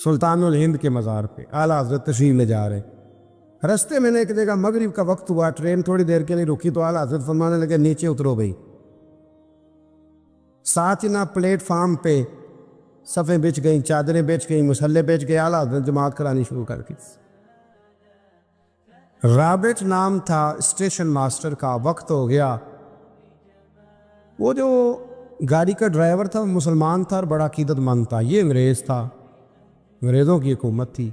سلطان الہند کے مزار پہ اعلیٰ حضرت تشریف لے جا رہے. رستے میں نے ایک جگہ مغرب کا وقت ہوا, ٹرین تھوڑی دیر کے لیے رکی تو اعلیٰ حضرت فرمانے لگے نیچے اترو بھائی. ساتھ ہی نہ پلیٹ فارم پہ صفیں بچ گئیں, چادریں بچ گئیں, مسلح بچ گئے. اعلیٰ حضرت جماعت کرانے شروع کر دی. رابٹ نام تھا اسٹیشن ماسٹر کا. وقت ہو گیا. وہ جو گاڑی کا ڈرائیور تھا وہ مسلمان تھا اور بڑا عقیدت مند تھا. یہ انگریز تھا, انگریزوں کی حکومت تھی.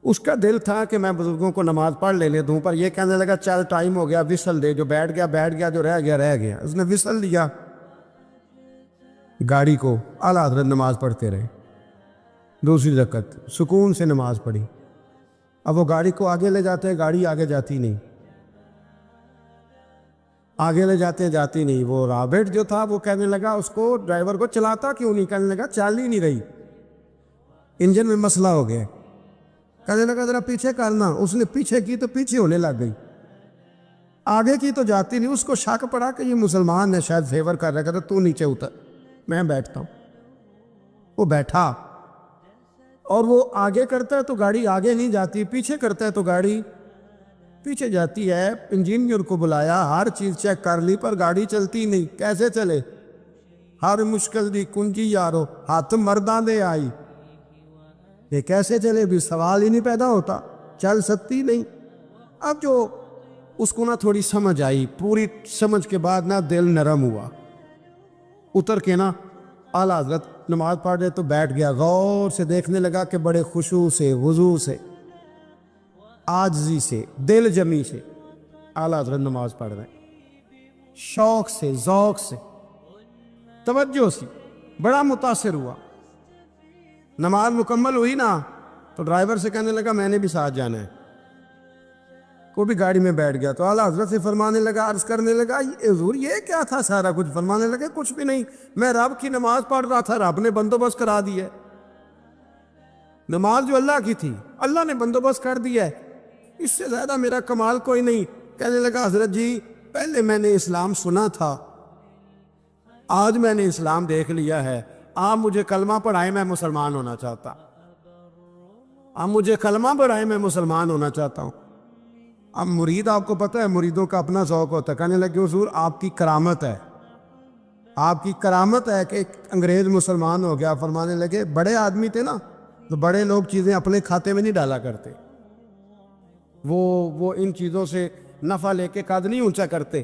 اس کا دل تھا کہ میں بزرگوں کو نماز پڑھ لے دوں, پر یہ کہنے لگا چل ٹائم ہو گیا, وسل دے. جو بیٹھ گیا بیٹھ گیا, جو رہ گیا رہ گیا. اس نے وسل دیا گاڑی کو. اعلیٰ حضرت نماز پڑھتے رہے. دوسری رکعت سکون سے نماز پڑھی. اب وہ گاڑی کو آگے لے جاتے ہیں, گاڑی آگے جاتی نہیں, آگے لے جاتے جاتی نہیں. وہ رابٹ جو تھا وہ کہنے لگا اس کو, ڈرائیور کو, چلاتا کیوں نہیں؟ کہنے لگا چل ہی نہیں رہی, انجن میں مسئلہ ہو گیا. کہنے لگا ذرا پیچھے کرنا. اس نے پیچھے کی تو پیچھے ہونے لگ گئی, آگے کی تو جاتی نہیں. اس کو شک پڑا کہ یہ مسلمان ہے, شاید فیور کر رہا ہے. کہتا تو نیچے اتر, میں بیٹھتا ہوں. وہ بیٹھا اور وہ آگے کرتا ہے تو گاڑی آگے نہیں جاتی, پیچھے کرتا ہے تو گاڑی پیچھے جاتی ہے. انجینئر کو بلایا, ہر چیز چیک کر لی, پر گاڑی چلتی نہیں. کیسے چلے؟ ہر مشکل دی کنجی یارو, ہاتھ مرداں دے آئی. یہ کیسے چلے بھی سوال ہی نہیں پیدا ہوتا, چل سکتی نہیں. اب جو اس کو نہ تھوڑی سمجھ آئی, پوری سمجھ کے بعد نہ دل نرم ہوا. اتر کے نا اعلیٰ حضرت نماز پڑھ رہے تو بیٹھ گیا. غور سے دیکھنے لگا کہ بڑے خشوع سے, وضو سے, عاجزی سے, دل جمی سے اعلیٰ حضرت نماز پڑھ رہے. شوق سے, ذوق سے, توجہ سے, بڑا متاثر ہوا. نماز مکمل ہوئی نا تو ڈرائیور سے کہنے لگا میں نے بھی ساتھ جانا ہے. وہ بھی گاڑی میں بیٹھ گیا. تو اعلیٰ حضرت سے فرمانے لگا, عرض کرنے لگا حضور یہ کیا تھا سارا کچھ؟ فرمانے لگا کچھ بھی نہیں, میں رب کی نماز پڑھ رہا تھا, رب نے بندوبست کرا دیا ہے. نماز جو اللہ کی تھی اللہ نے بندوبست کر دیا ہے, اس سے زیادہ میرا کمال کوئی نہیں. کہنے لگا حضرت جی پہلے میں نے اسلام سنا تھا, آج میں نے اسلام دیکھ لیا ہے, آپ مجھے کلمہ پڑھائیں, میں مسلمان ہونا چاہتا. آپ مجھے کلمہ پڑھائیں, میں مسلمان ہونا چاہتا ہوں. اب مرید, آپ کو پتہ ہے مریدوں کا اپنا ذوق ہوتا ہے. کہنے لگے حضور آپ کی کرامت ہے, آپ کی کرامت ہے کہ ایک انگریز مسلمان ہو گیا. فرمانے لگے بڑے آدمی تھے نا تو بڑے لوگ چیزیں اپنے کھاتے میں نہیں ڈالا کرتے, وہ ان چیزوں سے نفع لے کے قد نہیں اونچا کرتے.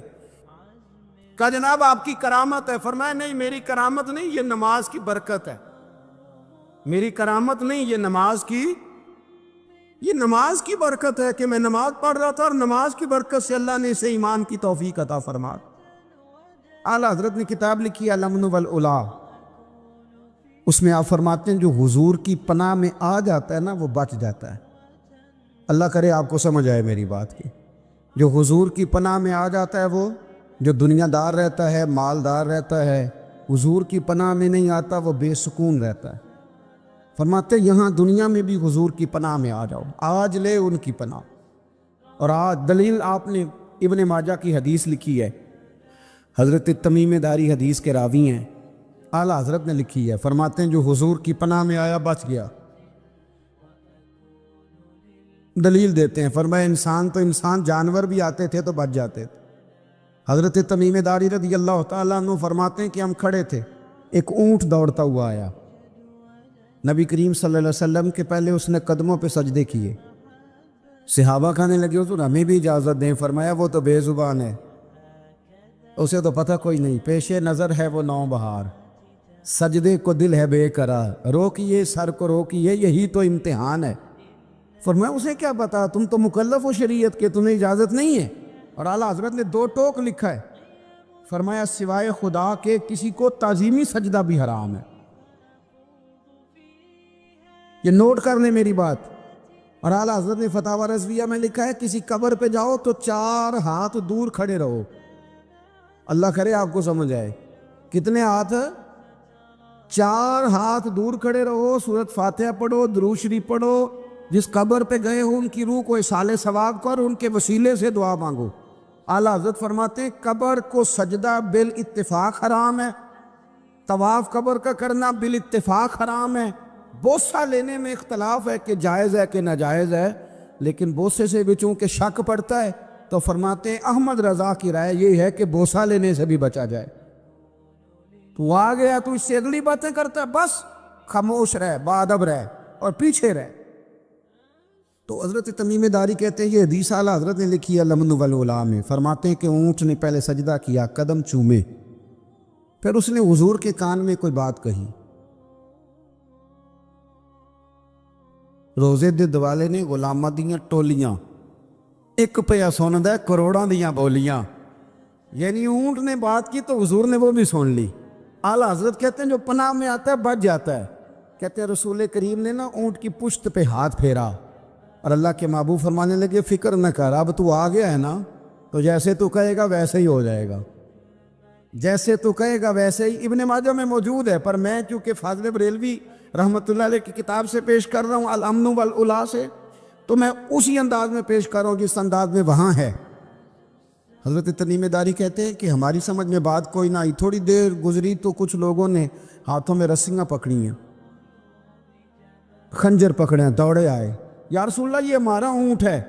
کہا جناب آپ کی کرامت ہے. فرمایا نہیں میری کرامت نہیں, یہ نماز کی برکت ہے. میری کرامت نہیں, یہ نماز کی برکت ہے کہ میں نماز پڑھ رہا تھا اور نماز کی برکت سے اللہ نے اسے ایمان کی توفیق عطا فرما. اعلیٰ حضرت نے کتاب لکھی الامن والاولا, اس میں آپ فرماتے ہیں جو حضور کی پناہ میں آ جاتا ہے نا وہ بچ جاتا ہے. اللہ کرے آپ کو سمجھ آئے میری بات کی. جو حضور کی پناہ میں آ جاتا ہے, وہ جو دنیا دار رہتا ہے, مالدار رہتا ہے, حضور کی پناہ میں نہیں آتا وہ بے سکون رہتا ہے. فرماتے یہاں دنیا میں بھی حضور کی پناہ میں آ جاؤ, آج لے ان کی پناہ. اور آج دلیل آپ نے ابن ماجہ کی حدیث لکھی ہے, حضرت تمیم داری حدیث کے راوی ہیں, اعلیٰ حضرت نے لکھی ہے. فرماتے ہیں جو حضور کی پناہ میں آیا بچ گیا. دلیل دیتے ہیں, فرمایا انسان تو انسان, جانور بھی آتے تھے تو بچ جاتے تھے. حضرت تمیم داری رضی اللہ تعالیٰ عنہ فرماتے ہیں کہ ہم کھڑے تھے, ایک اونٹ دوڑتا ہوا آیا. نبی کریم صلی اللہ علیہ وسلم کے پہلے اس نے قدموں پہ سجدے کیے. صحابہ کہنے لگے حضور ہمیں بھی اجازت دیں. فرمایا وہ تو بے زبان ہے, اسے تو پتہ کوئی نہیں, پیش نظر ہے وہ نو بہار, سجدے کو دل ہے بے قرار, روکیے سر کو روکیے یہی تو امتحان ہے. فرمایا اسے کیا پتا, تم تو مکلف ہو شریعت کے, تمہیں اجازت نہیں ہے. اور اعلیٰ حضرت نے 2 ٹوک لکھا ہے, فرمایا سوائے خدا کے کسی کو تعظیمی سجدہ بھی حرام ہے. یہ نوٹ کر لیں میری بات. اور اعلیٰ حضرت نے فتاوی رضویہ میں لکھا ہے کسی قبر پہ جاؤ تو 4 ہاتھ دور کھڑے رہو. اللہ کرے آپ کو سمجھ آئے. کتنے ہاتھ؟ 4 ہاتھ دور کھڑے رہو, سورۃ فاتحہ پڑھو, درود شریف پڑھو, جس قبر پہ گئے ہو ان کی روح کو اصال ثواب کر, ان کے وسیلے سے دعا مانگو. اعلیٰ حضرت فرماتے ہیں قبر کو سجدہ بالاتفاق حرام ہے, طواف قبر کا کرنا بالاتفاق حرام ہے, بوسہ لینے میں اختلاف ہے کہ جائز ہے کہ ناجائز ہے، لیکن بوسے سے بھی چونکہ شک پڑتا ہے تو فرماتے ہیں احمد رضا کی رائے یہ ہے کہ بوسہ لینے سے بھی بچا جائے۔ تو آ گیا تو اس سے اگلی باتیں کرتا ہے، بس خاموش رہ، باادب رہ اور پیچھے رہ۔ تو حضرت تمیم داری کہتے ہیں یہ حدیث اعلیٰ حضرت نے لکھی ہے لمن والعلا میں، فرماتے ہیں کہ اونٹ نے پہلے سجدہ کیا، قدم چومے، پھر اس نے حضور کے کان میں کوئی بات کہی۔ روزے دے دوالے نے غلاماں دیاں ٹولیاں، ایک پیا سندا ہے کروڑاں دیاں بولیاں، یعنی اونٹ نے بات کی تو حضور نے وہ بھی سن لی۔ اعلیٰ حضرت کہتے ہیں جو پناہ میں آتا ہے بچ جاتا ہے۔ کہتے ہیں رسول کریم نے نا اونٹ کی پشت پہ ہاتھ پھیرا اور اللہ کے محبوب فرمانے لگے فکر نہ کر، اب تو آ گیا ہے نا، تو جیسے تو کہے گا ویسے ہی ہو جائے گا، جیسے تو کہے گا ویسے ہی۔ ابن ماجہ میں موجود ہے، پر میں چونکہ فاضل بریلوی رحمۃ اللہ علیہ کی کتاب سے پیش کر رہا ہوں الامن والعلا سے، تو میں اسی انداز میں پیش کر رہا ہوں جس انداز میں وہاں ہے۔ حضرت تمیم داری کہتے ہیں کہ ہماری سمجھ میں بات کوئی نہ آئی، تھوڑی دیر گزری تو کچھ لوگوں نے ہاتھوں میں رسیاں پکڑی ہیں، خنجر پکڑے ہیں، دوڑے آئے، یا رسول اللہ یہ ہمارا اونٹ ہے۔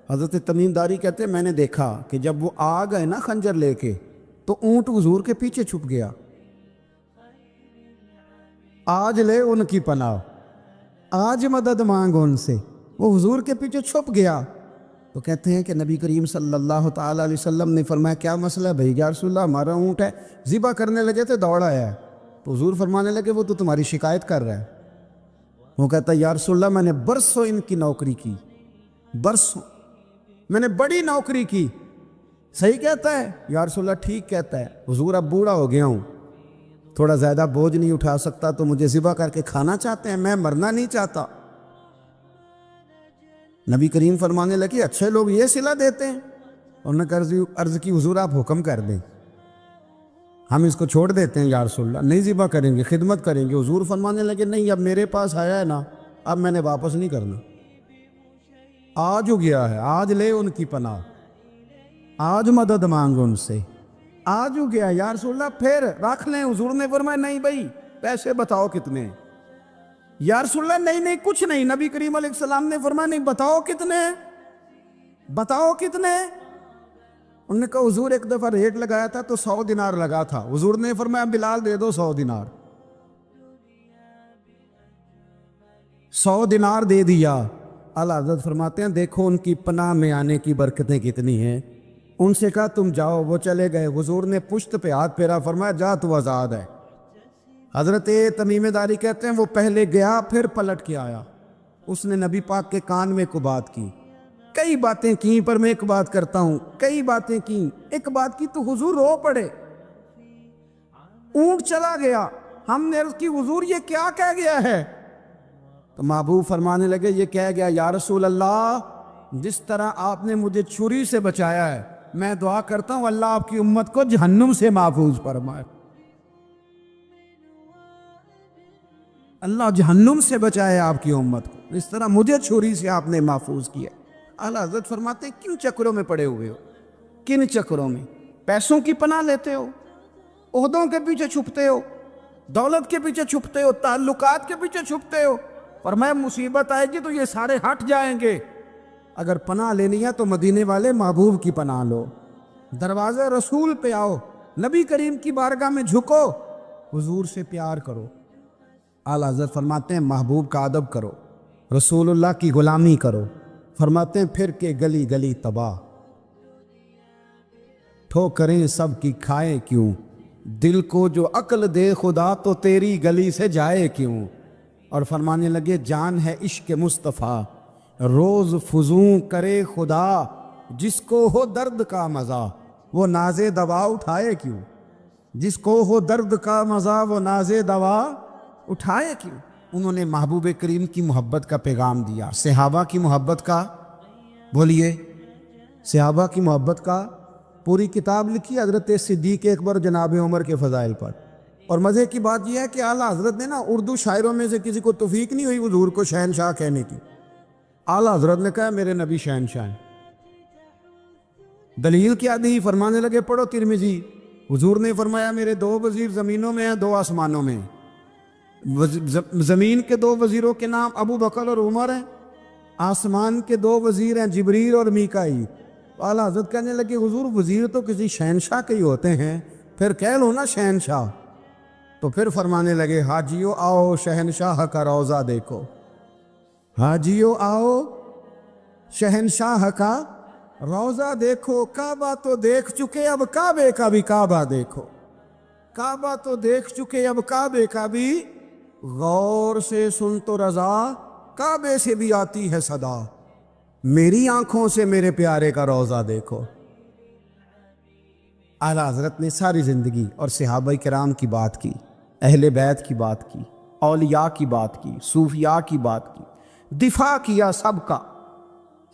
حضرت تمیم داری کہتے ہیں میں نے دیکھا کہ جب وہ آ گئے نا خنجر لے کے تو اونٹ حضور کے پیچھے چھپ گیا۔ آج لے ان کی پناہ، آج مدد مانگ ان سے، وہ حضور کے پیچھے چھپ گیا۔ تو کہتے ہیں کہ نبی کریم صلی اللہ تعالیٰ علیہ وسلم نے فرمایا کیا مسئلہ ہے بھائی؟ یا رسول اللہ ہمارا اونٹ ہے، ذبح کرنے لگے تھے دوڑ آیا ہے۔ تو حضور فرمانے لگے وہ تو تمہاری شکایت کر رہا ہے۔ وہ کہتا ہے یا رسول اللہ میں نے برسوں ان کی نوکری کی، برسوں میں نے بڑی نوکری کی۔ صحیح کہتا ہے یا رسول اللہ؟ ٹھیک کہتا ہے حضور، اب بوڑھا ہو گیا ہوں، تھوڑا زیادہ بوجھ نہیں اٹھا سکتا، تو مجھے ذبح کر کے کھانا چاہتے ہیں، میں مرنا نہیں چاہتا۔ نبی کریم فرمانے لگے اچھے لوگ یہ صلہ دیتے ہیں؟ انہوں نے عرض کی حضور آپ حکم کر دیں، ہم اس کو چھوڑ دیتے ہیں یا رسول اللہ، نہیں ذبح کریں گے، خدمت کریں گے۔ حضور فرمانے لگے نہیں، اب میرے پاس آیا ہے نا، اب میں نے واپس نہیں کرنا، آج ہو گیا ہے، آج لے ان کی پناہ، آج مدد مانگ ان سے، آج ہو گیا یا رسول اللہ پھر رکھ لیں۔ حضور نے فرمایا نہیں بھائی پیسے بتاؤ کتنے؟ یا رسول اللہ نہیں کچھ نہیں۔ نبی کریم علیہ السلام نے فرمایا نہیں، بتاؤ کتنے، بتاؤ کتنے؟ انہوں نے کہا حضور ایک دفعہ ریٹ لگایا تھا تو 100 دینار لگا تھا، حضور نے فرمایا بلال دے دو 100 دینار، 100 دینار دے دیا۔ اعلیٰ حضرت فرماتے ہیں دیکھو ان کی پناہ میں آنے کی برکتیں کتنی ہیں۔ ان سے کہا تم جاؤ، وہ چلے گئے، حضور نے پشت پہ ہاتھ پھیرا، فرمایا جا تو آزاد ہے۔ حضرت تمیم داری کہتے ہیں وہ پہلے گیا پھر پلٹ کے آیا، اس نے نبی پاک کے کان میں کو بات کی، کئی باتیں کی، پر میں ایک بات کرتا ہوں، کئی باتیں کی، ایک بات کی تو حضور رو پڑے۔ اونٹ چلا گیا، ہم نے عرض کی حضور یہ کیا کہہ گیا ہے؟ تو محبوب فرمانے لگے یہ کہہ گیا یا رسول اللہ جس طرح آپ نے مجھے چھری سے بچایا ہے، میں دعا کرتا ہوں اللہ آپ کی امت کو جہنم سے محفوظ فرمائے، اللہ جہنم سے بچائے آپ کی امت کو، اس طرح مجھے چھری سے آپ نے محفوظ کیا۔ اعلیٰ حضرت فرماتے ہیں کن چکروں میں پڑے ہوئے ہو، کن چکروں میں؟ پیسوں کی پناہ لیتے ہو، عہدوں کے پیچھے چھپتے ہو، دولت کے پیچھے چھپتے ہو، تعلقات کے پیچھے چھپتے ہو، اور میں مصیبت آئے گی تو یہ سارے ہٹ جائیں گے۔ اگر پناہ لینی ہے تو مدینے والے محبوب کی پناہ لو، دروازے رسول پہ آؤ، نبی کریم کی بارگاہ میں جھکو، حضور سے پیار کرو۔ اعلیٰ حضرت فرماتے ہیں محبوب کا ادب کرو، رسول اللہ کی غلامی کرو۔ فرماتے ہیں پھر کے گلی گلی تباہ، ٹھوکریں سب کی کھائے کیوں، دل کو جو عقل دے خدا تو تیری گلی سے جائے کیوں۔ اور فرمانے لگے جان ہے عشق مصطفیٰ، روز فزوں کرے خدا، جس کو ہو درد کا مزہ وہ ناز دوا اٹھائے کیوں، جس کو ہو درد کا مزہ وہ ناز دوا اٹھائے کیوں۔ انہوں نے محبوب کریم کی محبت کا پیغام دیا، صحابہ کی محبت کا، بولیے صحابہ کی محبت کا پوری کتاب لکھی حضرت صدیق اکبر جناب عمر کے فضائل پر۔ اور مزے کی بات یہ ہے کہ اعلیٰ حضرت نے نا اردو شاعروں میں سے کسی کو توفیق نہیں ہوئی حضور کو شہنشاہ کہنے کی، اعلیٰ حضرت نے کہا میرے نبی شہنشاہ ہیں۔ دلیل کیا دی؟ فرمانے لگے پڑھو ترمذی، حضور نے فرمایا میرے 2 وزیر زمینوں میں ہیں 2 آسمانوں میں ہیں، زمین کے دو وزیروں کے نام ابو بکر اور عمر ہیں، آسمان کے دو وزیر ہیں جبریل اور میکائیل۔ اعلیٰ حضرت کہنے لگے حضور وزیر تو کسی شہنشاہ کے ہی ہوتے ہیں، پھر کہہ لو نا شہنشاہ۔ تو پھر فرمانے لگے حاجیو آؤ شہنشاہ کا روضہ دیکھو، حاجیو آؤ شہنشاہ کا روضہ دیکھو۔ کعبہ تو دیکھ چکے اب کعبے کا بھی کعبہ دیکھو، کعبہ تو دیکھ چکے اب کعبے کا بھی غور سے سن تو رضا، کعبے سے بھی آتی ہے صدا، میری آنکھوں سے میرے پیارے کا روضہ دیکھو۔ اعلیٰ حضرت نے ساری زندگی اور صحابہ کرام کی بات کی، اہل بیت کی بات کی، اولیاء کی بات کی، صوفیاء کی بات کی، دفاع کیا سب کا،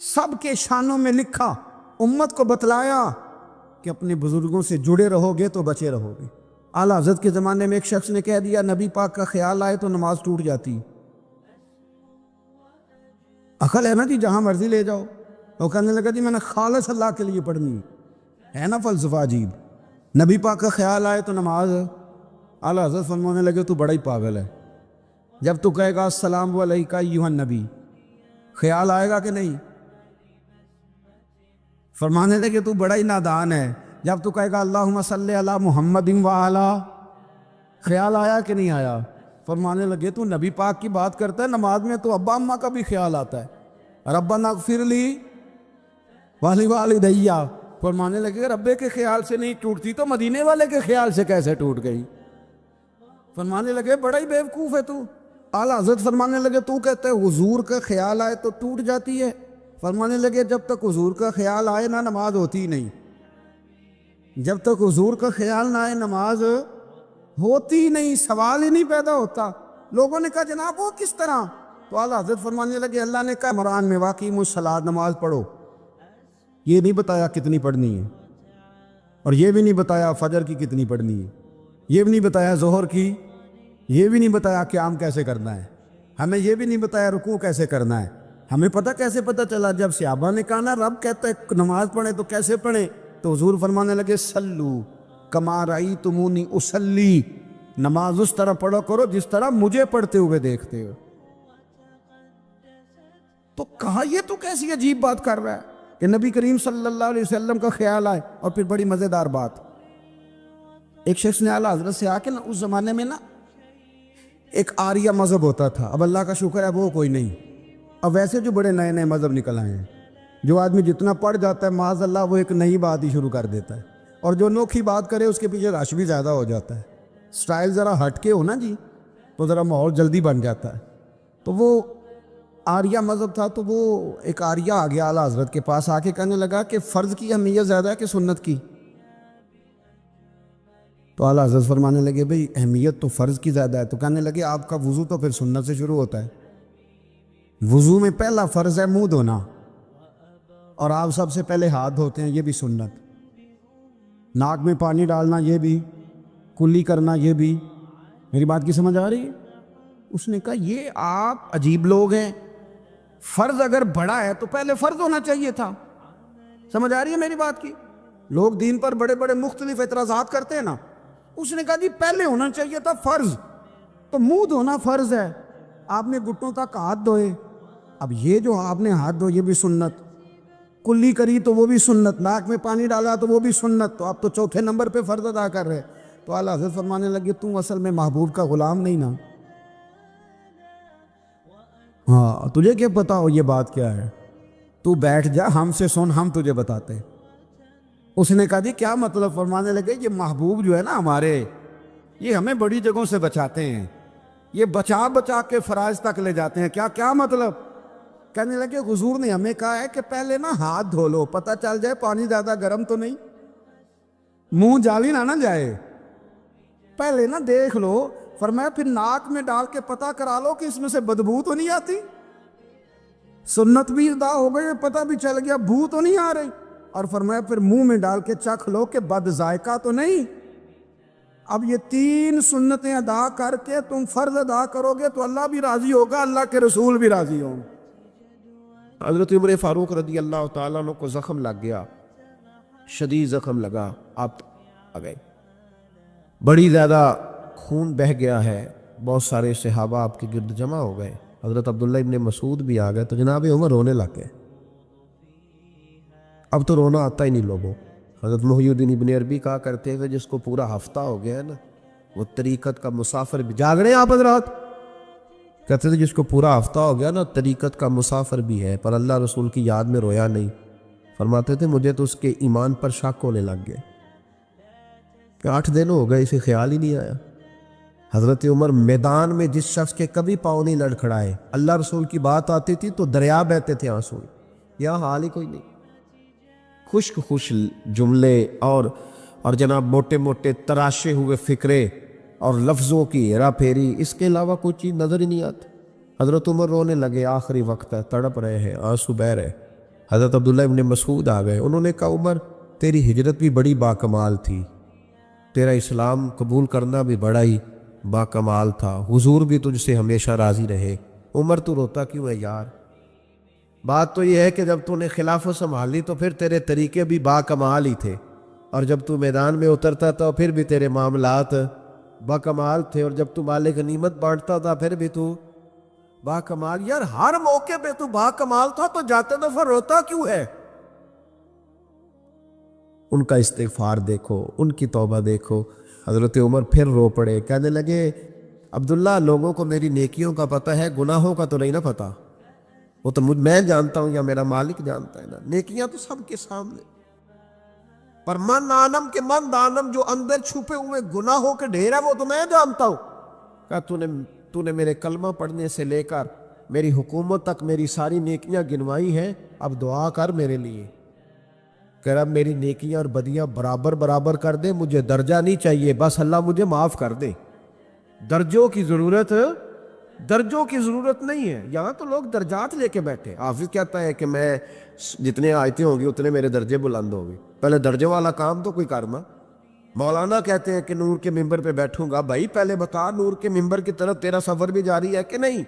سب کے شانوں میں لکھا، امت کو بتلایا کہ اپنے بزرگوں سے جڑے رہو گے تو بچے رہو گے۔ اعلیٰ حضرت کے زمانے میں ایک شخص نے کہہ دیا نبی پاک کا خیال آئے تو نماز ٹوٹ جاتی۔ عقل ہے نا جی، جہاں مرضی لے جاؤ۔ وہ کہنے لگا جی میں نے خالص اللہ کے لیے پڑھنی ہے نا فلسفہ عجیب، نبی پاک کا خیال آئے تو نماز۔ اعلیٰ حضرت فرمانے لگے تو بڑا ہی پاگل ہے، جب تو کہے گا السلام علیکہ ایھا النبی، خیال آئے گا کہ نہیں؟ فرمانے لگے تو بڑا ہی نادان ہے، جب تو کہے گا اللہم صلی علی محمد وعلی، خیال آیا کہ نہیں آیا؟ فرمانے لگے تو نبی پاک کی بات کرتا ہے، نماز میں تو ابا اماں کا بھی خیال آتا ہے، ربنا اغفر لی ولوالدی۔ فرمانے لگے ربے کے خیال سے نہیں ٹوٹتی تو مدینے والے کے خیال سے کیسے ٹوٹ گئی؟ فرمانے لگے بڑا ہی بیوقوف ہے تو۔ اعلیٰ حضرت فرمانے لگے تو کہتے ہیں حضور کا خیال آئے تو ٹوٹ جاتی ہے؟ فرمانے لگے جب تک حضور کا خیال آئے نہ نماز ہوتی نہیں، جب تک حضور کا خیال نہ آئے نماز ہوتی نہیں، سوال ہی نہیں پیدا ہوتا۔ لوگوں نے کہا جناب وہ کس طرح؟ تو اعلیٰ حضرت فرمانے لگے اللہ نے کہا قرآن میں واقعی الصلاۃ، نماز پڑھو، یہ نہیں بتایا کتنی پڑھنی ہے، اور یہ بھی نہیں بتایا فجر کی کتنی پڑھنی ہے، یہ بھی نہیں بتایا ظہر کی، یہ بھی نہیں بتایا قیام کیسے کرنا ہے، ہمیں یہ بھی نہیں بتایا رکوع کیسے کرنا ہے۔ ہمیں کیسے پتہ چلا؟ جب صحابہ نے کہا نا رب کہتا ہے نماز پڑھیں تو کیسے پڑھیں، تو حضور فرمانے لگے سلو کما رأیتمونی اصلی، نماز اس طرح پڑھو کرو جس طرح مجھے پڑھتے ہوئے دیکھتے ہو۔ تو کہا یہ تو کیسی عجیب بات کر رہا ہے کہ نبی کریم صلی اللہ علیہ وسلم کا خیال آئے۔ اور پھر بڑی مزیدار بات، ایک شخص نے اعلیٰ حضرت سے آ کے نا اس زمانے میں نا ایک آریہ مذہب ہوتا تھا، اب اللہ کا شکر ہے وہ کوئی نہیں، اب ویسے جو بڑے نئے نئے مذہب نکل آئے ہیں، جو آدمی جتنا پڑھ جاتا ہے معاذ اللہ وہ ایک نئی بات ہی شروع کر دیتا ہے، اور جو انوکھی بات کرے اس کے پیچھے رش بھی زیادہ ہو جاتا ہے، سٹائل ذرا ہٹ کے ہو نا جی تو ذرا ماحول جلدی بن جاتا ہے۔ تو وہ آریہ مذہب تھا، تو وہ ایک آریہ آ گیا اعلیٰ حضرت کے پاس، آ کے کہنے لگا کہ فرض کی اہمیت زیادہ ہے کہ سنت کی؟ تو اعلیٰ حضرت فرمانے لگے بھئی اہمیت تو فرض کی زیادہ ہے۔ تو کہنے لگے آپ کا وضو تو پھر سنت سے شروع ہوتا ہے، وضو میں پہلا فرض ہے منہ دھونا، اور آپ سب سے پہلے ہاتھ دھوتے ہیں، یہ بھی سنت، ناک میں پانی ڈالنا یہ بھی، کلی کرنا یہ بھی۔ میری بات کی سمجھ آ رہی ہے؟ اس نے کہا یہ آپ عجیب لوگ ہیں، فرض اگر بڑا ہے تو پہلے فرض ہونا چاہیے تھا۔ سمجھ آ رہی ہے میری بات کی؟ لوگ دین پر بڑے بڑے مختلف اعتراضات کرتے ہیں نا، اس نے کہا جی پہلے ہونا چاہیے تھا فرض، تو منہ دھونا فرض ہے، آپ نے گھٹنوں تک ہاتھ دھوئے، اب یہ جو آپ نے ہاتھ دھو یہ بھی سنت، کلی کری تو وہ بھی سنت، ناک میں پانی ڈالا تو وہ بھی سنت، تو آپ تو چوتھے نمبر پہ فرض ادا کر رہے۔ تو اعلیٰ حضرت فرمانے لگے تم اصل میں محبوب کا غلام نہیں نا، ہاں تجھے کیا پتا ہو یہ بات کیا ہے، تو بیٹھ جا ہم سے سن، ہم تجھے بتاتے ہیں۔ اس نے کہا جی کیا مطلب؟ فرمانے لگے یہ محبوب جو ہے نا ہمارے، یہ ہمیں بڑی جگہوں سے بچاتے ہیں، یہ بچا بچا کے فرائض تک لے جاتے ہیں، کیا مطلب؟ کہنے لگے حضور نے ہمیں کہا ہے کہ پہلے نا ہاتھ دھو لو، پتہ چل جائے پانی زیادہ گرم تو نہیں، منہ جالی نہ جائے، پہلے نا دیکھ لو۔ فرمایا پھر ناک میں ڈال کے پتہ کرا لو کہ اس میں سے بدبو تو نہیں آتی، سنت بھی ادا ہو گئی، پتہ بھی چل گیا بو تو نہیں آ رہی، اور فرمایا پھر منہ میں ڈال کے چکھ لو کہ بد ذائقہ تو نہیں۔ اب یہ 3 سنتیں ادا کر کے تم فرض ادا کرو گے تو اللہ بھی راضی ہوگا، اللہ کے رسول بھی راضی ہوں۔ حضرت عمر فاروق رضی اللہ تعالیٰ عنہ کو زخم لگ گیا، شدید زخم لگا، آپ آ گئے، بڑی زیادہ خون بہہ گیا ہے، بہت سارے صحابہ آپ کے گرد جمع ہو گئے، حضرت عبداللہ ابن مسعود بھی آ گئے، تو جناب عمر رونے لگ گئے۔ اب تو رونا آتا ہی نہیں لوگوں۔ حضرت محی الدین ابن عربی کہا کرتے ہوئے جس کو پورا ہفتہ ہو گیا ہے نا، وہ طریقت کا مسافر بھی، جاگ رہے ہیں آپ حضرات؟ کہتے تھے جس کو پورا ہفتہ ہو گیا نا، طریقت کا مسافر بھی ہے، پر اللہ رسول کی یاد میں رویا نہیں۔ فرماتے تھے مجھے تو اس کے ایمان پر شک ہونے لگ گئے کہ 8 دن ہو گئے، اسے خیال ہی نہیں آیا۔ حضرت عمر میدان میں جس شخص کے کبھی پاؤں نہیں لڑکھڑائے، اللہ رسول کی بات آتی تھی تو دریا بہتے تھے آنسو، یہاں حال ہی کوئی نہیں۔ خشک خوش جملے اور جناب موٹے موٹے تراشے ہوئے فکرے اور لفظوں کی ہیرا پھیری، اس کے علاوہ کوئی چیز نظر ہی نہیں آتی۔ حضرت عمر رونے لگے، آخری وقت ہے، تڑپ رہے ہیں، آنسو بہہ رہے۔ حضرت عبداللہ ابن مسعود آ گئے، انہوں نے کہا عمر تیری ہجرت بھی بڑی باکمال تھی، تیرا اسلام قبول کرنا بھی بڑا ہی باکمال تھا، حضور بھی تجھ سے ہمیشہ راضی رہے۔ عمر تو روتا کیوں ہے یار؟ بات تو یہ ہے کہ جب تو نے خلافت سنبھالی تو پھر تیرے طریقے بھی باکمال ہی تھے، اور جب تو میدان میں اترتا تھا پھر بھی تیرے معاملات باکمال تھے، اور جب تو مال غنیمت بانٹتا تھا پھر بھی تو باکمال۔ یار ہر موقع پہ تو باکمال تھا، تو جاتے دفعہ روتا کیوں ہے؟ ان کا استغفار دیکھو، ان کی توبہ دیکھو۔ حضرت عمر پھر رو پڑے، کہنے لگے عبداللہ لوگوں کو میری نیکیوں کا پتہ ہے، گناہوں کا تو نہیں نا پتہ۔ وہ تو میں جانتا ہوں یا میرا مالک جانتا ہے نا، نیکیاں تو سب کے سامنے، پر من عالم کے من دانم، جو اندر چھپے ہوئے گناہوں کے ڈھیر ہے وہ تو میں جانتا ہوں۔ کہا تو نے میرے کلمہ پڑھنے سے لے کر میری حکومت تک میری ساری نیکیاں گنوائی ہیں، اب دعا کر میرے لیے، کہ رب میری نیکیاں اور بدیاں برابر برابر کر دے، مجھے درجہ نہیں چاہیے، بس اللہ مجھے معاف کر دے۔ درجوں کی ضرورت نہیں ہے، یہاں تو لوگ درجات لے کے بیٹھے۔ حافظ کہتا ہے کہ میں جتنے آیتیں ہوں گی اتنے میرے درجے بلند ہوں گے، پہلے درجے والا کام تو کوئی کرنا۔ مولانا کہتے ہیں کہ نور کے ممبر پہ بیٹھوں گا، بھائی پہلے بتا نور کے ممبر کی طرف تیرا سفر بھی جاری ہے کہ نہیں؟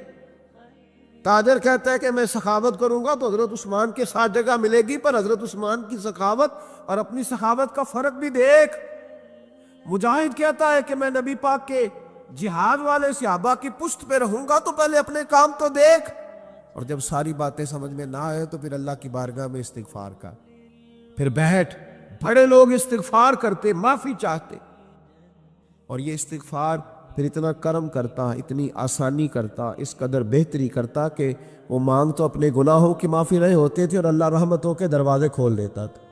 تاجر کہتا ہے کہ میں سخاوت کروں گا تو حضرت عثمان کے ساتھ جگہ ملے گی، پر حضرت عثمان کی سخاوت اور اپنی سخاوت کا فرق بھی دیکھ۔ مجاہد کہتا ہے کہ میں نبی پاک کے جہاد والے صحابہ کی پشت پہ رہوں گا، تو پہلے اپنے کام تو دیکھ۔ اور جب ساری باتیں سمجھ میں نہ آئے تو پھر اللہ کی بارگاہ میں استغفار کر، پھر بیٹھ۔ بڑے لوگ استغفار کرتے، معافی چاہتے، اور یہ استغفار پھر اتنا کرم کرتا، اتنی آسانی کرتا، اس قدر بہتری کرتا کہ وہ مانگ تو اپنے گناہوں کی معافی رہے ہوتے تھے، اور اللہ رحمتوں کے دروازے کھول دیتا تھا۔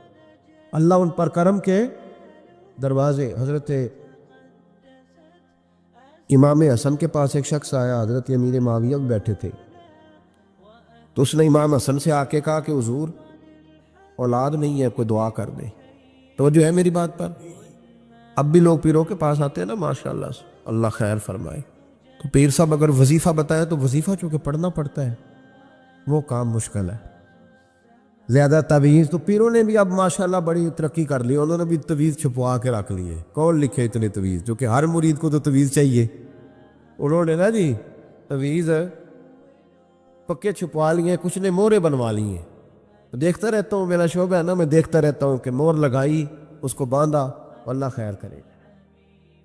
اللہ ان پر کرم کے دروازے۔ حضرت امام حسن کے پاس ایک شخص آیا، حضرت امیر معاویہ بھی بیٹھے تھے، تو اس نے امام حسن سے آ کے کہا کہ حضور اولاد نہیں ہے، کوئی دعا کر دے۔ توجہ ہے میری بات پر؟ اب بھی لوگ پیروں کے پاس آتے ہیں نا، ماشاءاللہ سے، اللہ خیر فرمائے، تو پیر صاحب اگر وظیفہ بتائے تو وظیفہ چونکہ پڑھنا پڑتا ہے، وہ کام مشکل ہے۔ زیادہ تعویذ تو پیروں نے بھی اب ماشاءاللہ بڑی ترقی کر لی، انہوں نے بھی تعویذ چھپوا کے رکھ لیے۔ کون لکھے اتنے تعویذ؟ جو کہ ہر مرید کو تو تعویذ چاہیے، انہوں نے نا جی تعویذ پکے چھپوا لیے، کچھ نے مورے بنوا لی ہیں۔ دیکھتا رہتا ہوں، میرا شعبہ ہے نا، میں دیکھتا رہتا ہوں کہ مور لگائی، اس کو باندھا، اللہ خیر کرے۔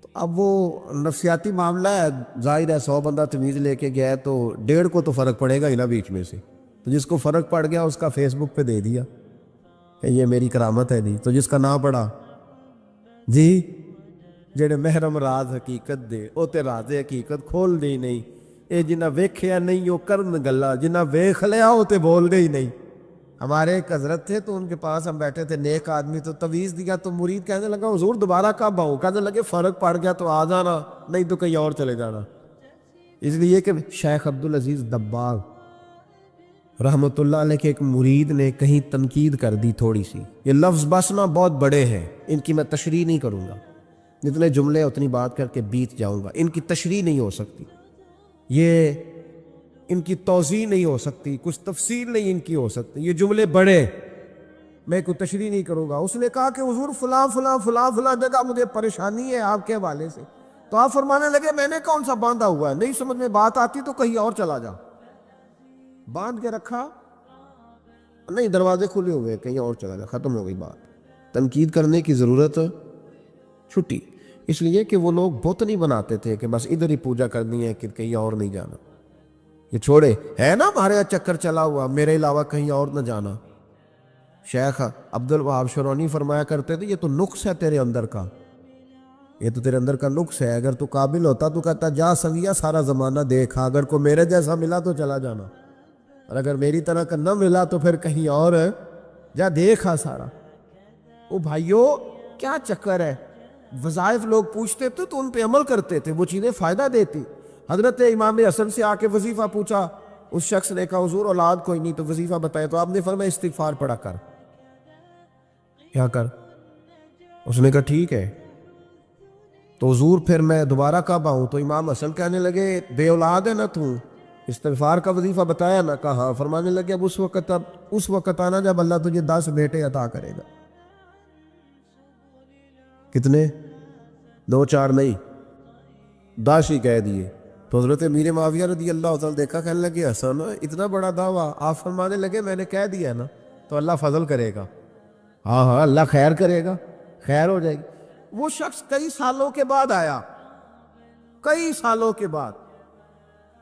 تو اب وہ نفسیاتی معاملہ ہے، ظاہر ہے 100 بندہ تعویذ لے کے گیا ہے تو 1.5 کو تو فرق پڑے گا ہی نا بیچ میں سے، تو جس کو فرق پڑ گیا اس کا فیس بک پہ دے دیا کہ یہ میری کرامت ہے جی، تو جس کا نہ پڑا جی جڑے محرم راز حقیقت دے او تے راز حقیقت کھول دے ہی نہیں، اے جنہ ویکھیا نہیں او کرن گلا، جنہ ویکھ لیا او تے بول دے ہی نہیں۔ ہمارے ایک حضرت تھے تو ان کے پاس ہم بیٹھے تھے، نیک آدمی، تو تعویذ دیا تو مرید کہنے لگا حضور دوبارہ کب آؤں؟ کہنے لگے فرق پڑ گیا تو آ جانا، نہیں تو کہیں اور چلے جانا۔ اس لیے کہ شیخ عبدالعزیز دباغ رحمۃ اللہ علیہ کے ایک مرید نے کہیں تنقید کر دی تھوڑی سی، یہ لفظ بس نا بہت بڑے ہیں، ان کی میں تشریح نہیں کروں گا، جتنے جملے اتنی بات کر کے بیت جاؤں گا، ان کی تشریح نہیں ہو سکتی، یہ ان کی توضیح نہیں ہو سکتی، کچھ تفصیل نہیں ان کی ہو سکتی، یہ جملے بڑے، میں کوئی تشریح نہیں کروں گا۔ اس نے کہا کہ حضور فلاں فلاں فلاں فلاں جگہ مجھے پریشانی ہے آپ کے حوالے سے، تو آپ فرمانے لگے میں نے کون سا باندھا ہوا ہے، نہیں سمجھ میں بات آتی تو کہیں اور چلا جا، باندھ کے رکھا، نہیں دروازے کھلے ہوئے کہیں اور چلا جا، ختم ہو گئی بات، تنقید کرنے کی ضرورت چھٹی۔ اس لیے کہ وہ لوگ بت نہیں بناتے تھے کہ بس ادھر ہی پوجا کرنی ہے کہ کہیں اور نہیں جانا. یہ چھوڑے ہے نا ہمارے یہاں چکر چلا ہوا, میرے علاوہ کہیں اور نہ جانا. شیخ عبد الوہاب شرونی فرمایا کرتے تھے یہ تو نقص ہے تیرے اندر کا, یہ تو تیرے اندر کا نقص ہے. اگر تو قابل ہوتا تو کہتا جا سنگیا سارا زمانہ دیکھا, اگر کوئی میرے جیسا ملا تو چلا جانا, اور اگر میری طرح کا نہ ملا تو پھر کہیں اور جا دیکھا سارا. او بھائیو کیا چکر ہے, وظائف لوگ پوچھتے تھے تو ان پہ عمل کرتے تھے, وہ چیزیں فائدہ دیتی. حضرت امام حسن سے آ کے وظیفہ پوچھا, اس شخص نے کہا حضور اولاد کوئی نہیں تو وظیفہ بتائے, تو آپ نے فرمایا استغفار پڑھا کر. کیا کر؟ اس نے کہا ٹھیک ہے. تو حضور پھر میں دوبارہ کب آؤں؟ تو امام حسن کہنے لگے بے اولاد ہے نا تو, استغفار کا وظیفہ بتایا نا؟ کہا ہاں. فرمانے لگے اب اس وقت آنا جب اللہ تجھے 10 بیٹے عطا کرے گا. کتنے؟ 2-4 نہیں, 10 ہی کہہ دیے. تو حضرت امیر معاویہ رضی اللہ تعالیٰ دیکھا, کہنے لگے حسن اتنا بڑا دعویٰ. آپ فرمانے لگے میں نے کہہ دیا نا تو اللہ فضل کرے گا. ہاں ہاں اللہ خیر کرے گا, خیر ہو جائے گی. وہ شخص کئی سالوں کے بعد آیا, کئی سالوں کے بعد.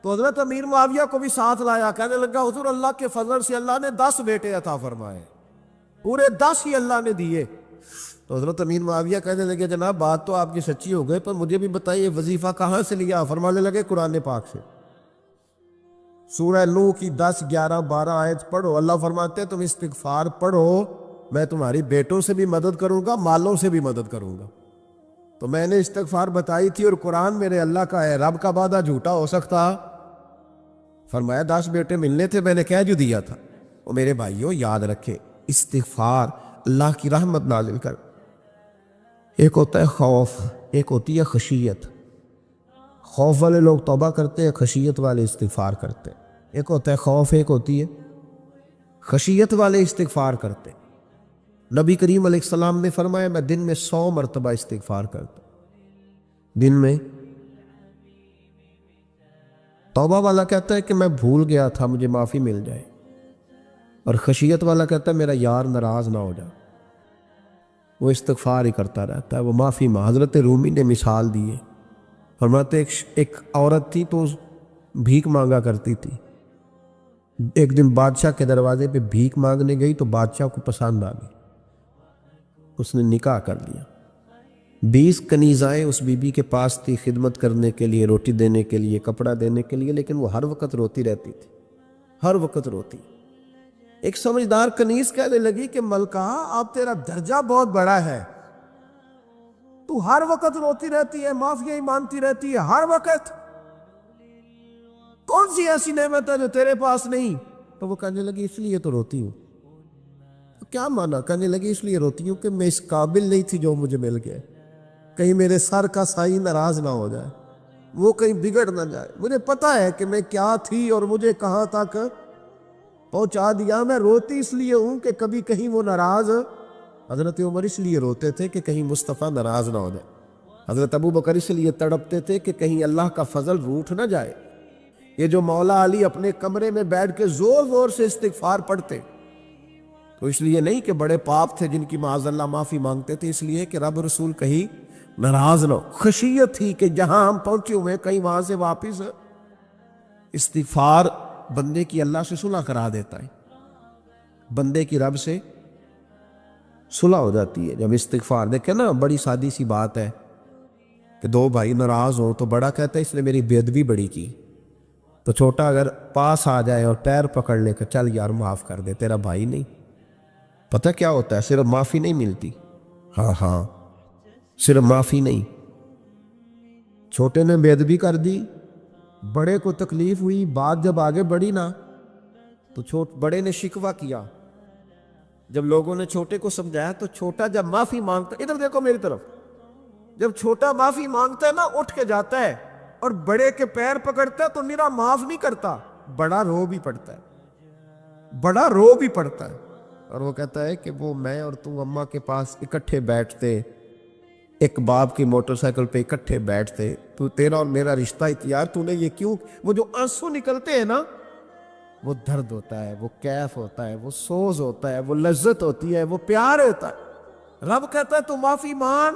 تو حضرت امیر معاویہ کو بھی ساتھ لایا, کہنے لگا حضور اللہ کے فضل سے اللہ نے 10 بیٹے عطا فرمائے, پورے 10 ہی اللہ نے دیے. تو حضرت امیر معاویہ کہنے لگے جناب بات تو آپ کی سچی ہو گئی, پر مجھے بھی بتائیے وظیفہ کہاں سے لیا؟ فرمانے لگے قرآن پاک سے. سورہ نوح کی 10, 11, 12 آیت پڑھو. اللہ فرماتے ہیں تم استغفار پڑھو, میں تمہاری بیٹوں سے بھی مدد کروں گا, مالوں سے بھی مدد کروں گا. تو میں نے استغفار بتائی تھی اور قرآن میرے اللہ کا ہے, رب کا وعدہ جھوٹا ہو سکتا؟ فرمایا 10 بیٹے ملنے تھے, میں نے کہہ جو دیا تھا. وہ میرے بھائیوں یاد رکھے استغفار اللہ کی رحمت نازل کر. ایک ہوتا ہے خوف, ایک ہوتی ہے خشیت. خوف والے لوگ توبہ کرتے ہیں, خشیت والے استغفار کرتے ہیں. ایک ہوتا ہے خوف, ایک ہوتی ہے خشیت والے استغفار کرتے ہیں. نبی کریم علیہ السلام نے فرمایا میں دن میں 100 مرتبہ استغفار کرتا ہوں. دن میں. توبہ والا کہتا ہے کہ میں بھول گیا تھا, مجھے معافی مل جائے. اور خشیت والا کہتا ہے میرا یار ناراض نہ ہو جائے, وہ استغفار ہی کرتا رہتا ہے, وہ معافی ماں. حضرت رومی نے مثال دی ہے, فرماتے ایک عورت تھی تو بھیک مانگا کرتی تھی. ایک دن بادشاہ کے دروازے پہ بھیک مانگنے گئی تو بادشاہ کو پسند آ گئی, اس نے نکاح کر لیا. 20 کنیزائیں اس بی بی کے پاس تھی خدمت کرنے کے لیے, روٹی دینے کے لیے, کپڑا دینے کے لیے, لیکن وہ ہر وقت روتی رہتی تھی, ہر وقت روتی. ایک سمجھدار کنیز کہنے لگی کہ ملکہ اب تیرا درجہ بہت بڑا ہے, تو ہر وقت روتی رہتی ہے, معافیاں ہی مانتی رہتی ہے ہر وقت, کون سی ایسی نعمت ہے جو تیرے پاس نہیں؟ تو وہ کہنے لگی اس لیے تو روتی ہوں. تو کیا مانا؟ کہنے لگی اس لیے روتی ہوں کہ میں اس قابل نہیں تھی جو مجھے مل گیا, کہیں میرے سر کا سائی ناراض نہ ہو جائے, وہ کہیں بگڑ نہ جائے. مجھے پتا ہے کہ میں کیا تھی اور مجھے کہاں تک پہنچا دیا. میں روتی اس لیے ہوں کہ کبھی کہیں وہ ناراض. حضرت عمر اس لیے روتے تھے کہ کہیں مصطفیٰ ناراض نہ ہو جائے. حضرت ابو بکر اس لیے تڑپتے تھے کہ کہیں اللہ کا فضل روٹھ نہ جائے. یہ جو مولا علی اپنے کمرے میں بیٹھ کے زور زور سے استغفار پڑھتے, تو اس لیے نہیں کہ بڑے پاپ تھے جن کی معاذ اللہ معافی مانگتے تھے, اس لیے کہ رب رسول کہیں ناراض نہ ہو. خشیت تھی کہ جہاں ہم پہنچے ہوئے کہیں وہاں سے واپس. استغفار بندے کی اللہ سے صلح کرا دیتا ہے, بندے کی رب سے صلح ہو جاتی ہے جب استغفار. دیکھیں نا بڑی سادی سی بات ہے کہ 2 بھائی ناراض ہوں تو بڑا کہتا ہے اس نے میری بے ادبی بڑی کی, تو چھوٹا اگر پاس آ جائے اور پیر پکڑ لے کہ چل یار معاف کر دے, تیرا بھائی نہیں. پتہ کیا ہوتا ہے؟ صرف معافی نہیں ملتی, ہاں صرف معافی نہیں. چھوٹے نے بے ادبی کر دی, بڑے کو تکلیف ہوئی, بات جب آگے بڑھی نا تو بڑے نے شکوہ کیا. جب لوگوں نے چھوٹے کو سمجھایا تو چھوٹا جب معافی مانگتا, ادھر دیکھو میری طرف, جب چھوٹا معافی مانگتا ہے نا اٹھ کے جاتا ہے اور بڑے کے پیر پکڑتا ہے تو میرا معاف نہیں کرتا, بڑا رو بھی پڑتا ہے, بڑا رو بھی پڑتا ہے. اور وہ کہتا ہے کہ وہ میں اور تو اماں کے پاس اکٹھے بیٹھتے, ایک باپ کی موٹر سائیکل پہ اکٹھے بیٹھتے, تو تیرا اور میرا رشتہ یار تو نے یہ کیوں؟ وہ جو آنسو نکلتے ہیں نا وہ درد ہوتا ہے, وہ کیف ہوتا ہے, وہ سوز ہوتا ہے, وہ لذت ہوتی ہے, وہ پیار ہوتا ہے. رب کہتا ہے تو معافی مان,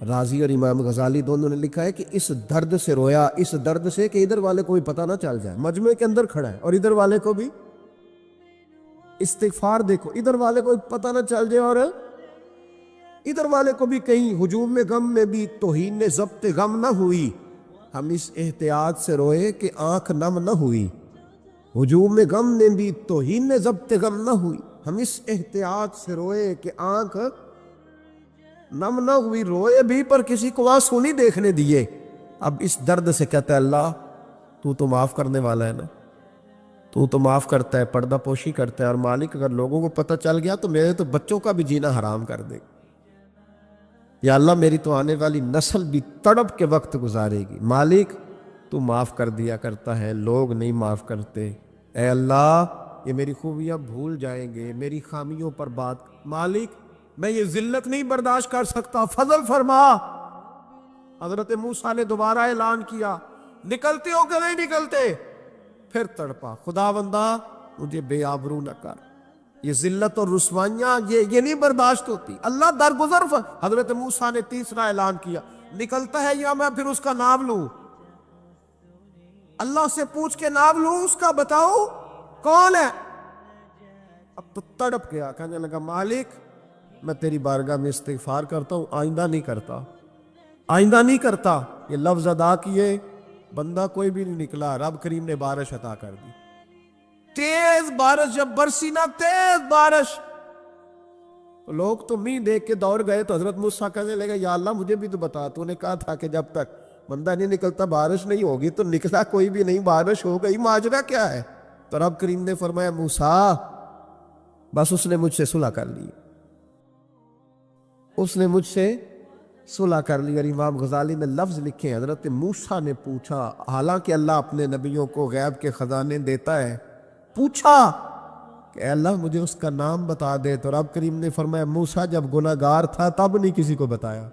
راضی اور امام غزالی دونوں نے لکھا ہے کہ اس درد سے رویا، اس درد سے کہ ادھر والے کو بھی پتہ نہ چل جائے، مجمع کے اندر کھڑا ہے اور ادھر والے کو بھی استغفار دیکھو، ادھر والے کو بھی پتہ نہ چل جائے اور ادھر والے کو بھی کہیں ہجوم میں غم میں بھی توہین ضبط غم نہ ہوئی، ہم اس احتیاط سے روئے کہ آنکھ نم نہ ہوئی، ہجوم میں غم میں بھی توہین ضبط غم نہ ہوئی، ہم اس احتیاط سے روئے کہ آنکھ نم نہ ہوئی، روئے بھی پر کسی کو آنسو نہیں دیکھنے دیے۔ اب اس درد سے کہتا ہے اللہ تو معاف کرنے والا ہے نا، تو معاف کرتا ہے، پردہ پوشی کرتا ہے، اور مالک اگر لوگوں کو پتہ چل گیا تو میرے تو بچوں کا بھی جینا حرام کر دے، یا اللہ میری تو آنے والی نسل بھی تڑپ کے وقت گزارے گی، مالک تو معاف کر دیا کرتا ہے، لوگ نہیں معاف کرتے، اے اللہ یہ میری خوبیاں بھول جائیں گے، میری خامیوں پر بات، مالک میں یہ ذلت نہیں برداشت کر سکتا، فضل فرما۔ حضرت موسیٰ نے دوبارہ اعلان کیا، نکلتے ہو کہ نہیں نکلتے؟ پھر تڑپا، خداوندا مجھے بے آبرو نہ کر، یہ ذلت اور رسوائیاں یہ نہیں برداشت ہوتی، اللہ درگزر۔ حضرت موسیٰ نے تیسرا اعلان کیا، نکلتا ہے یا میں پھر اس کا نام لوں، اللہ سے پوچھ کے نام لوں اس کا، بتاؤ کون ہے؟ اب تو تڑپ گیا، کہنے لگا مالک میں تیری بارگاہ میں استغفار کرتا ہوں، آئندہ نہیں کرتا، آئندہ نہیں کرتا۔ یہ لفظ ادا کیے، بندہ کوئی بھی نہیں نکلا، رب کریم نے بارش عطا کر دی، تیز بارش جب برسی نا، تیز بارش، تو لوگ تو می دیکھ کے دوڑ گئے، تو حضرت موسیٰ کہنے لگا یا اللہ مجھے بھی تو بتا، تو نے کہا تھا کہ جب تک بندہ نہیں نکلتا بارش نہیں ہوگی، تو نکلا کوئی بھی نہیں، بارش ہو گئی، ماجرا کیا ہے؟ تو رب کریم نے فرمایا موسیٰ بس اس نے مجھ سے صلح کر لی، اس نے مجھ سے صلح کر لی۔ اور امام غزالی نے لفظ لکھے، حضرت موسیٰ نے پوچھا، حالانکہ اللہ اپنے نبیوں کو غیب کے خزانے دیتا ہے، پوچھا کہ اے اللہ مجھے اس کا نام بتا دے، تو رب کریم نے فرمایا موسیٰ جب گناہ گار تھا تب نہیں کسی کو بتایا،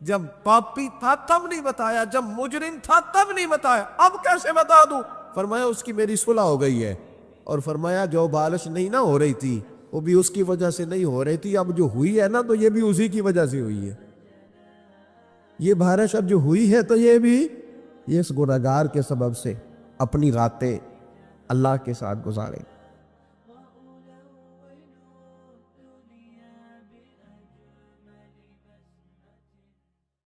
جب پاپی تھا تب نہیں بتایا، جب مجرم تھا تب نہیں بتایا، اب کیسے بتا دوں؟ فرمایا اس کی میری صلح ہو گئی ہے، اور فرمایا جو بارش نہیں نہ ہو رہی تھی وہ بھی اس کی وجہ سے نہیں ہو رہی تھی، اب جو ہوئی ہے نا تو یہ بھی اسی کی وجہ سے ہوئی ہے، یہ بارش اب جو ہوئی ہے تو یہ بھی اس گنہگار کے سبب سے، اپنی راتیں اللہ کے ساتھ گزارے۔